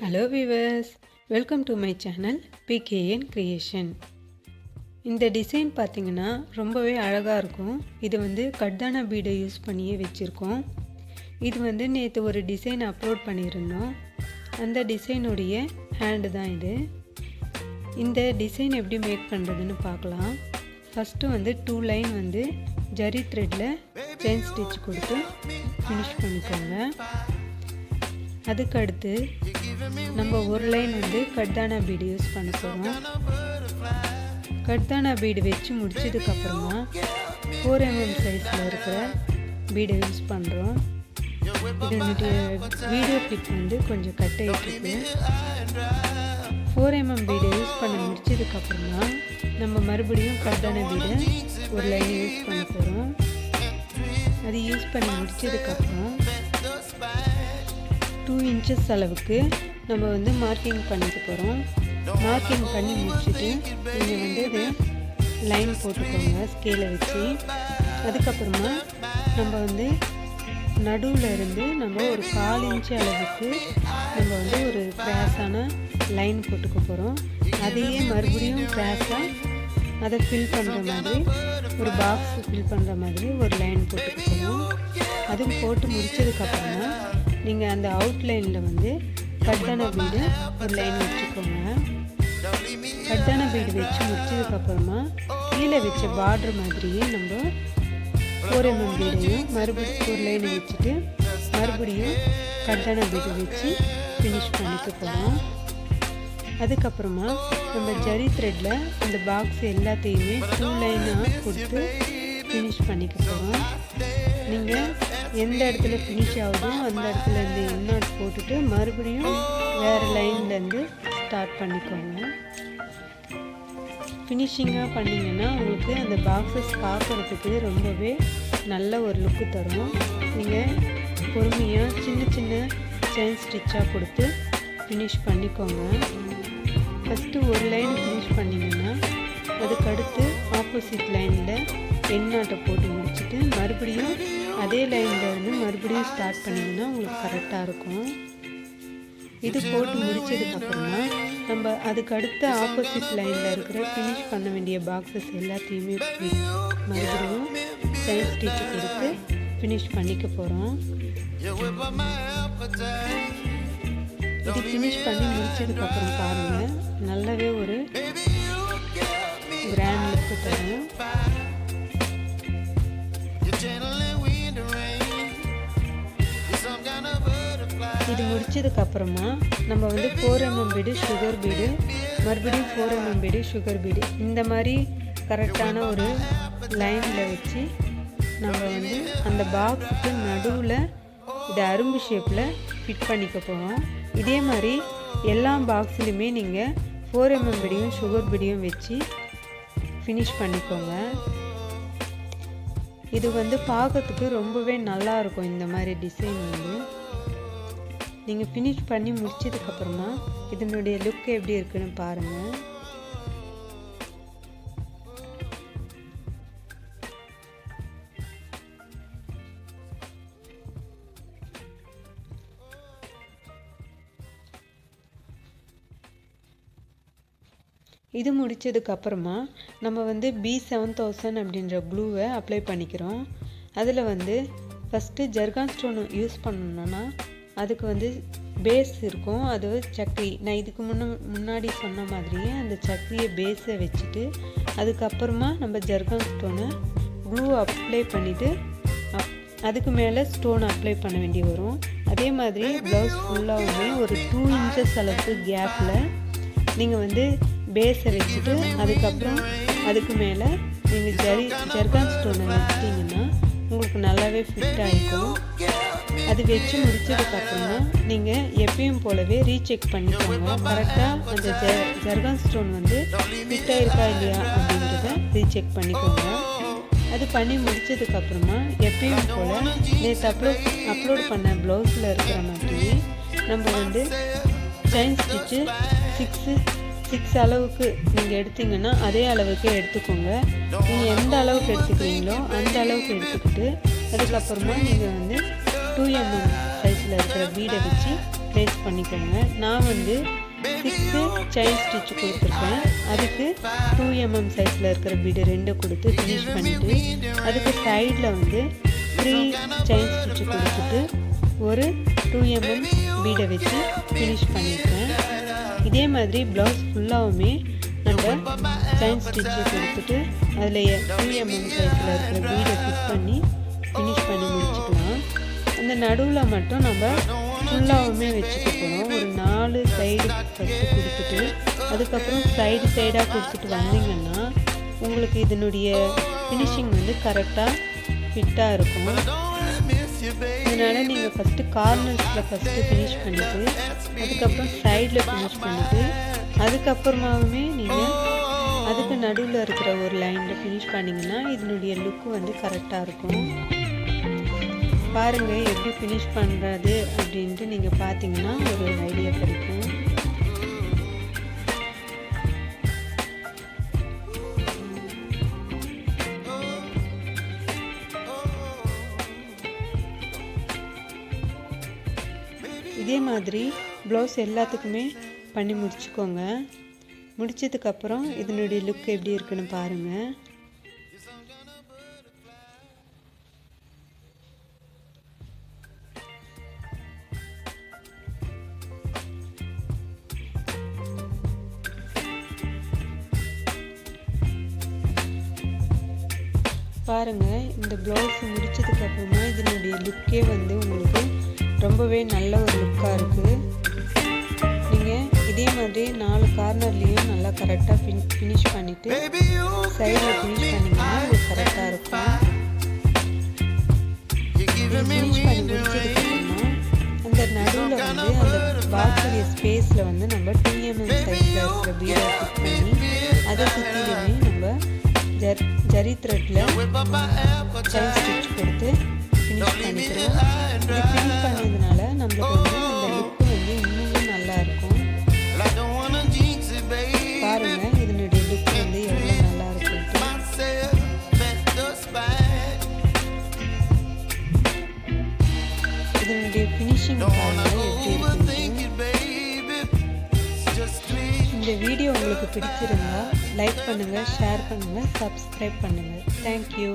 Hello viewers, welcome to my channel PKN Creation. இந்த design பார்த்தீங்கன்னா ரொம்பவே அழகா இருக்கும். இது வந்து கர்தானா பீடை யூஸ் பண்ணியே வெச்சிருக்கோம். இது வந்து நேத்து ஒரு டிசைன் அப்லோட் பண்ணியிருந்தோம். அந்த டிசைனுடைய ஹேண்ட் தான் இது. இந்த டிசைன் எப்படி மேக் பண்றதுன்னு பார்க்கலாம். ஃபர்ஸ்ட் வந்து 2 லைன் வந்து ஜரி த்ரெட்ல செயின் ஸ்டிட்ச் கொடுத்து finish பண்ணிக்கோங்க. அதுக்கு அடுத்து நம்ம ஒரு லைன் வந்து கர்தானா பீட் யூஸ் பண்ண போறோம். கர்தானா பீட் வெச்சு முடிச்சதுக்கு அப்புறமா 4 mm சைஸ்ல இருக்கிற பீட் யூஸ் பண்றோம். இதனுடைய வீடியோ கிளிப் வந்து கொஞ்சம் கட் ஆயிருக்கு. 4 mm பீட் யூஸ் பண்ணி முடிச்சதுக்கு அப்புறமா நம்ம மறுபடியும் கர்தானா பீட் ஒரு லைன் யூஸ் பண்ண போறோம். அது யூஸ் பண்ணி முடிச்சதுக்கு அப்புறம் 2 inches அளவுக்கு நம்ம வந்து மார்க்கிங் பண்ணிக்க போறோம். மார்க்கிங் பண்ணி முடிச்சிட்டு நீங்க வந்து இது லைன் போட்டுக்கோங்க ஸ்கேலை வச்சு. அதுக்கு அப்புறமா நம்ம வந்து நடுவுல இருந்து நம்ம ஒரு 1/4 inch அளவுக்கு நம்ம வந்து ஒரு கிராஸான லைன் போட்டுக்க போறோம். அதையே மறுபடியும் கிராஸா அதை ஃபில் பண்ற மாதிரி ஒரு பாக்ஸ் ஃபில் பண்ற மாதிரி ஒரு லைன் போட்டுக்க போறோம். அதுவும் போட்டு முடிச்சதுக்கு அப்புறமா நீங்க அந்த அவுட்லைன்ல வந்து கர்தானா பீட் ஒரு லைன் வெச்சுக்கோங்க. கர்தானா பீட் வெச்சு முடிச்சதுக்கு அப்புறமா கீழே வெச்ச பார்டர் மாதிரியே நம்ம 4 mm பீடையும் மறுபடியும் ஒரு லைன் வெச்சிட்டு மறுபடியும் கர்தானா பீட் வெச்சு finish பண்ணிக்க போறோம். அதுக்கு அப்புறமா நம்ம ஜரி த்ரெட்ல அந்த பாக்ஸ் எல்லாத்தையுமே 2 லைனா கொடுத்து finish பண்ணிக்க போறோம். நீங்க எந்த இடத்துல finish ஆகுதோ அந்த இடத்துல இருந்து எண்ணாட் போட்டுட்டு மறுபடியும் வேற லைன்ல இருந்து ஸ்டார்ட் பண்ணிக்கோங்க. ஃபினிஷிங்கா பண்ணீங்கன்னா உங்களுக்கு அந்த பாக்ஸஸ் பார்க்கிறதுக்கு ரொம்பவே நல்ல ஒரு லுக் தரும். நீங்க பொறுமையா சின்ன சின்ன செயின் ஸ்டிட்சா கொடுத்து finish பண்ணிக்கோங்க. ஃபர்ஸ்ட் ஒரு லைன் finish பண்ணீங்கன்னா அதுக்கு அடுத்து ஆப்போசிட் லைன்ல எண்ணாட்டை போட்டு முடிச்சிட்டு மறுபடியும் அதே லைன்ல இருந்து மறுபடியும் ஸ்டார்ட் பண்ணீங்கன்னா உங்களுக்கு கரெக்டா இருக்கும். இது போட்டு முடிச்சதுக்கு அப்புறமா நம்ம அதுக்கு அடுத்த ஆப்போசிட் லைன்ல இருக்கிற finish பண்ண வேண்டிய பாக்ஸஸ் எல்லாத்தையுமே மறுபடியும் செயின் ஸ்டிட்ச் கொடுத்து finish பண்ணிக்க போறோம். இது finish பண்ணி முடிச்சதுக்கு அப்புறம் பாருங்க நல்லாவே ஒரு கிராண்ட் லுக் தரும். இது முடிச்சதுக்கு அப்புறமா நம்ம வந்து 4 mm பீடு சுகர் பீடு மறுபடியும் 4 mm பீடு சுகர் பீடு இந்த மாதிரி கரெக்டான ஒரு லைன்ல வச்சு நம்ம வந்து அந்த பாக்ஸுக்கு நடுவுல இது அரும்பு ஷேப்ல ஃபிட் பண்ணிக்க போறோம். இதே மாதிரி எல்லா பாக்ஸ்லயுமே நீங்க 4 mm பீடையும் சுகர் பீடையும் வச்சு finish பண்ணிக்கோங்க. இது வந்து பார்க்கிறதுக்கு ரொம்பவே நல்லா இருக்கும். இந்த மாதிரி டிசைன் வந்து நீங்க finish பண்ணி முடிச்சதுக்கு அப்புறமா இதனுடைய லுக் எப்படி இருக்குன்னு பாருங்க. இது முடிச்சதுக்கு அப்புறமா நம்ம வந்து B7000 அப்படின்ற க்ளூவை அப்ளை பண்ணிக்கிறோம். அதுல வந்து ஃபர்ஸ்ட் ஜர்கான் ஸ்டோன் யூஸ் பண்ணனும்னா அதுக்கு வந்து பேஸ் இருக்கும். அது சக்கரி நான் இதுக்கு முன்னாடி சொன்ன மாதிரியே அந்த சக்கரியை பேஸை வச்சுட்டு அதுக்கு அப்புறமா நம்ம ஜர்கான் ஸ்டோனை க்ளூ அப்ளை பண்ணிட்டு அதுக்கு மேலே ஸ்டோன் அப்ளை பண்ண வேண்டி வரும். அதே மாதிரி ப்ளவுஸ் ஃபுல்லாகவுமே ஒரு 2 inches அளவுக்கு கேப்ல நீங்க வந்து பேஸை வச்சுட்டு அதுக்கப்புறம் அதுக்கு மேலே நீங்க ஜர்கான் ஸ்டோனை வச்சிட்டீங்கன்னா உங்களுக்கு நல்லாவே ஃபிட் ஆகிக்கும். அது வச்சு முடிச்சதுக்கு அப்புறமா நீங்க எப்பயும் போலவே ரீசெக் பண்ணிக்கோங்க. கரெக்டா அந்த ஜர்கான் ஸ்டோன் வந்து ஃபிட் ஆயிருக்கா இல்லையா அப்படிங்கறத ரீசெக் பண்ணிக்கோங்க. அது பண்ணி முடிச்சதுக்கு அப்புறமா எப்பயும் போல நேத்து அப்லோட் பண்ண ப்ளவுஸ்ல இருக்கிற மாதிரி நம்ம வந்து செயின் ஸ்டிட்ச் 6 அளவுக்கு நீங்க எடுத்தீங்கன்னா அதே அளவுக்கு எடுத்துக்கோங்க. நீங்க எந்த அளவுக்கு எடுத்துக்கிறீங்களோ அந்த அளவுக்கு எடுத்துக்கிட்டு அதுக்கு அப்புறமா நீங்க வந்து 2 mm சைஸ்ல இருக்கிற பீடை வச்சு ப்ளேஸ் பண்ணிக்கோங்க. நான் வந்து 6 செயின் ஸ்டிச் கொடுத்துருக்கேன். அதுக்கு 2 mm சைஸில் இருக்கிற பீடு 2 கொடுத்து ஃபினிஷ் பண்ணிவிட்டு அதுக்கு சைடில் வந்து 3 செயின் ஸ்டிச் கொடுத்துட்டு ஒரு 2 mm பீடை வச்சு ஃபினிஷ் பண்ணியிருக்கேன். இதே மாதிரி ப்ளவுஸ் ஃபுல்லாகவுமே நம்ம செயின் ஸ்டிச்சு கொடுத்துட்டு அதில் 2 mm சைஸில் இருக்கிற பீடை ஃபிட் பண்ணி ஃபினிஷ் பண்ணி முடிச்சுக்கலாம். அந்த நடுவில் மட்டும் நம்ம ஃபுல்லாகவுமே வச்சுக்க போகிறோம். ஒரு 4 சைடு ஃபஸ்ட்டு கொடுத்துட்டு அதுக்கப்புறம் சைடாக கொடுத்துட்டு வந்தீங்கன்னா உங்களுக்கு இதனுடைய ஃபினிஷிங் வந்து கரெக்டாக ஃபிட்டாக இருக்கும். அதனால் நீங்கள் ஃபஸ்ட்டு கார்னர்ஸில் ஃபஸ்ட்டு ஃபினிஷ் பண்ணிவிட்டு அதுக்கப்புறம் சைடில் ஃபினிஷ் பண்ணிவிட்டு அதுக்கப்புறமாவுமே நீங்கள் அதுக்கு நடுவில் இருக்கிற ஒரு லைனில் ஃபினிஷ் பண்ணிங்கன்னா இதனுடைய லுக்கு வந்து கரெக்டாக இருக்கும். பாருங்கள் எப்படி ஃபினிஷ் பண்ணுறது அப்படின்ட்டு நீங்கள் பார்த்தீங்கன்னா ஒரு ஐடியா கிடைக்கும். இதே மாதிரி ப்ளவுஸ் எல்லாத்துக்குமே பண்ணி முடிச்சுக்கோங்க. முடிச்சதுக்கப்புறம் இதனுடைய லுக் எப்படி இருக்குன்னு பாருங்கள். பாருங்கள் இந்த ப்ளவுஸ் முடிச்சதுக்கப்புறமா இதனுடைய லுக்கே வந்து உங்களுக்கு ரொம்பவே நல்ல ஒரு லுக்காக இருக்குது. நீங்கள் இதே மாதிரி 4 கார்னர்லேயும் நல்லா கரெக்டாக ஃபினிஷ் பண்ணிவிட்டு சைடில் ஃபினிஷ் பண்ணிங்கன்னா இது கரெக்டாக இருக்கும். இது ஃபினிஷ் பண்ணி முடிச்சதுக்கப்புறமா அந்த நடுவில் வந்து அந்த பாக்ஸுடைய ஸ்பேஸில் வந்து நம்ம 2 mm சைஸில் இருக்கிற பீடை ஃபிட் பண்ணி அதை சுற்றிலுமே நம்ம ஜரி த்ரெட்டில் செயின் ஸ்டிச் கொடுத்து ஃபினிஷ் பண்ணிக்கிறோம். இது ஃபினிஷ் பண்ணதுனால நம்மளுக்கு வந்து அந்த லுக்கு வந்து இன்னும் நல்லா இருக்கும். பாருங்கள் இதனுடைய லுக் வந்து எவ்வளோ நல்லா இருக்குன்ட்டு. இதனுடைய ஃபினிஷிங் பாருங்கள் எப்படி இருக்குன்ட்டு. இந்த வீடியோ உங்களுக்கு பிடிச்சிருந்தா லைக் பண்ணுங்கள், ஷேர் பண்ணுங்கள், சப்ஸ்கிரைப் பண்ணுங்கள். தேங்க்யூ.